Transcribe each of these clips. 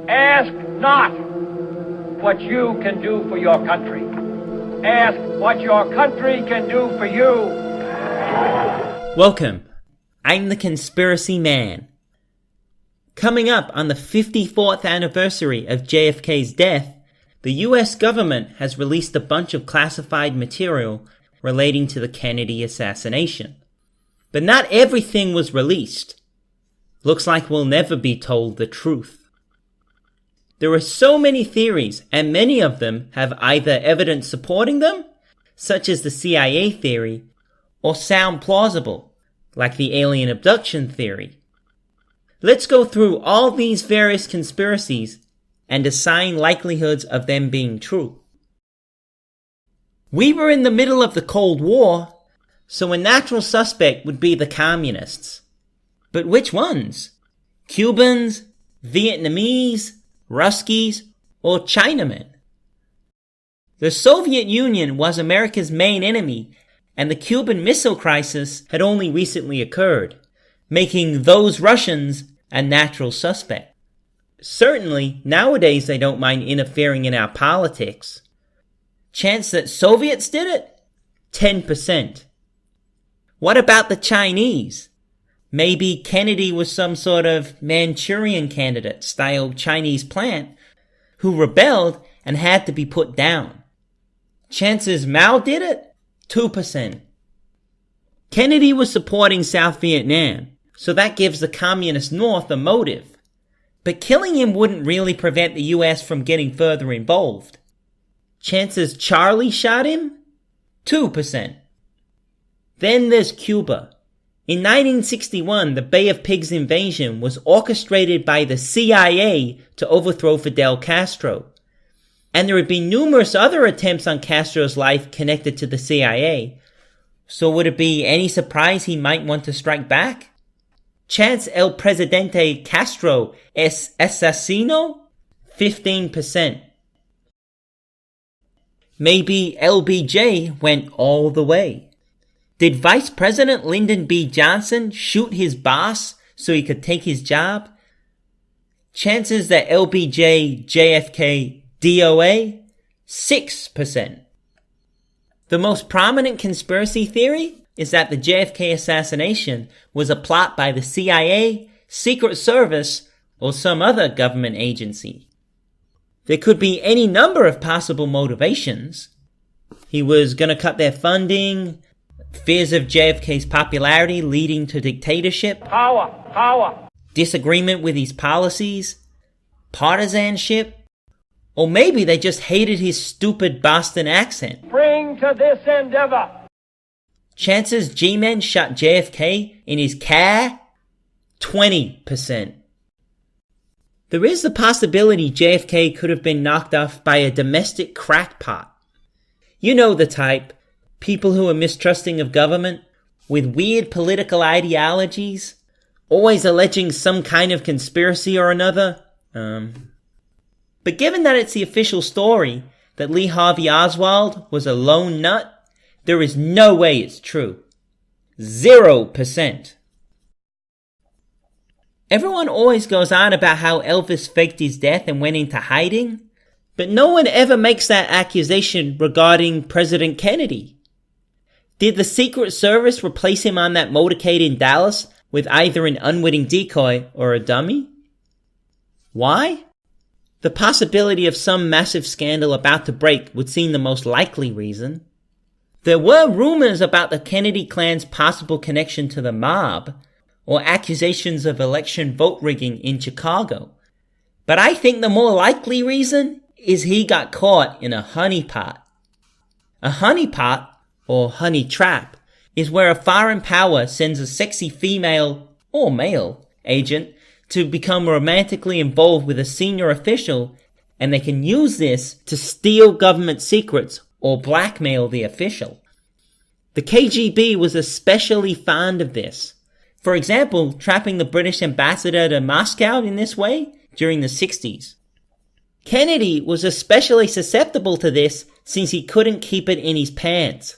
Ask not what you can do for your country. Ask what your country can do for you. Welcome. I'm the Conspiracy Man. Coming up on the 54th anniversary of JFK's death, the US government has released a bunch of classified material relating to the Kennedy assassination. But not everything was released. Looks like we'll never be told the truth. There are so many theories, and many of them have either evidence supporting them, such as the CIA theory, or sound plausible, like the alien abduction theory. Let's go through all these various conspiracies and assign likelihoods of them being true. We were in the middle of the Cold War, so a natural suspect would be the communists. But which ones? Cubans, Vietnamese, Ruskies, or Chinamen? The Soviet Union was America's main enemy, and the Cuban Missile Crisis had only recently occurred, making those Russians a natural suspect. Certainly, nowadays they don't mind interfering in our politics. Chance that Soviets did it? 10%. What about the Chinese? Maybe Kennedy was some sort of Manchurian candidate style Chinese plant who rebelled and had to be put down. Chances Mao did it? 2%. Kennedy was supporting South Vietnam, so that gives the Communist North a motive. But killing him wouldn't really prevent the US from getting further involved. Chances Charlie shot him? 2%. Then there's Cuba. In 1961, the Bay of Pigs invasion was orchestrated by the CIA to overthrow Fidel Castro. And there had been numerous other attempts on Castro's life connected to the CIA. So would it be any surprise he might want to strike back? Chance El Presidente Castro es asesino? 15%. Maybe LBJ went all the way. Did Vice President Lyndon B. Johnson shoot his boss so he could take his job? Chances that LBJ, JFK, DOA? 6%. The most prominent conspiracy theory is that the JFK assassination was a plot by the CIA, Secret Service, or some other government agency. There could be any number of possible motivations. He was going to cut their funding, fears of JFK's popularity leading to dictatorship, Power. disagreement with his policies, partisanship, or maybe they just hated his stupid Boston accent. Bring to this endeavor. Chances G-Men shot JFK in his car? 20%. There is the possibility JFK could have been knocked off by a domestic crackpot. You know the type. People who are mistrusting of government, with weird political ideologies, always alleging some kind of conspiracy or another. But given that it's the official story that Lee Harvey Oswald was a lone nut, there is no way it's true. 0%. Everyone always goes on about how Elvis faked his death and went into hiding, but no one ever makes that accusation regarding President Kennedy. Did the Secret Service replace him on that motorcade in Dallas with either an unwitting decoy or a dummy? Why? The possibility of some massive scandal about to break would seem the most likely reason. There were rumors about the Kennedy clan's possible connection to the mob, or accusations of election vote rigging in Chicago. But I think the more likely reason is he got caught in a honeypot. A honeypot, or honey trap, is where a foreign power sends a sexy female or male agent to become romantically involved with a senior official, and they can use this to steal government secrets or blackmail the official. The KGB was especially fond of this. For example, trapping the British ambassador to Moscow in this way during the 60s. Kennedy was especially susceptible to this since he couldn't keep it in his pants.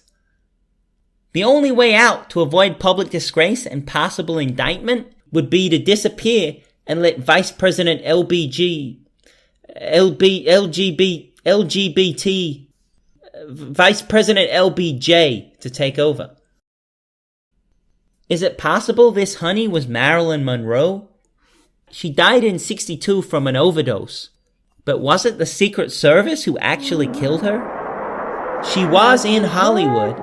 The only way out to avoid public disgrace and possible indictment would be to disappear and let Vice President LBJ LGBT, Vice President LBJ to take over. Is it possible this honey was Marilyn Monroe? She died in 1962 from an overdose. But was it the Secret Service who actually killed her? She was in Hollywood,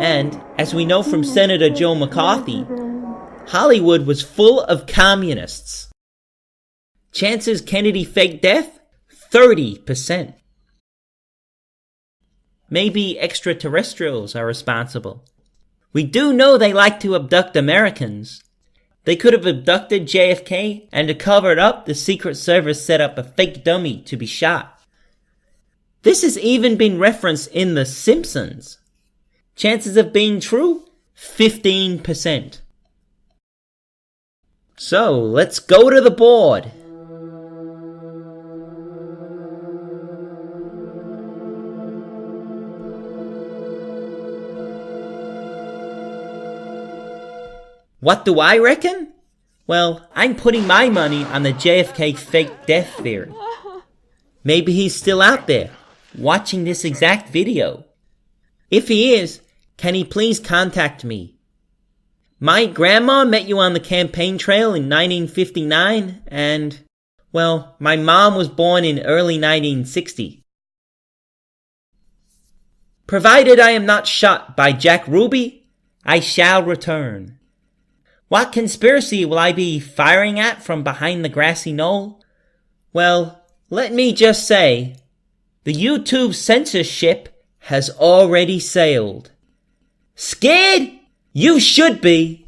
and, as we know from Senator Joe McCarthy, Hollywood was full of communists. Chances Kennedy faked death? 30%. Maybe extraterrestrials are responsible. We do know they like to abduct Americans. They could have abducted JFK, and to cover it up, the Secret Service set up a fake dummy to be shot. This has even been referenced in The Simpsons. Chances of being true? 15%. So, let's go to the board. What do I reckon? Well, I'm putting my money on the JFK fake death theory. Maybe he's still out there, watching this exact video. If he is, can he please contact me? My grandma met you on the campaign trail in 1959, and, well, my mom was born in early 1960. Provided I am not shot by Jack Ruby, I shall return. What conspiracy will I be firing at from behind the grassy knoll? Well, let me just say, the YouTube censorship has already sailed. Scared? You should be.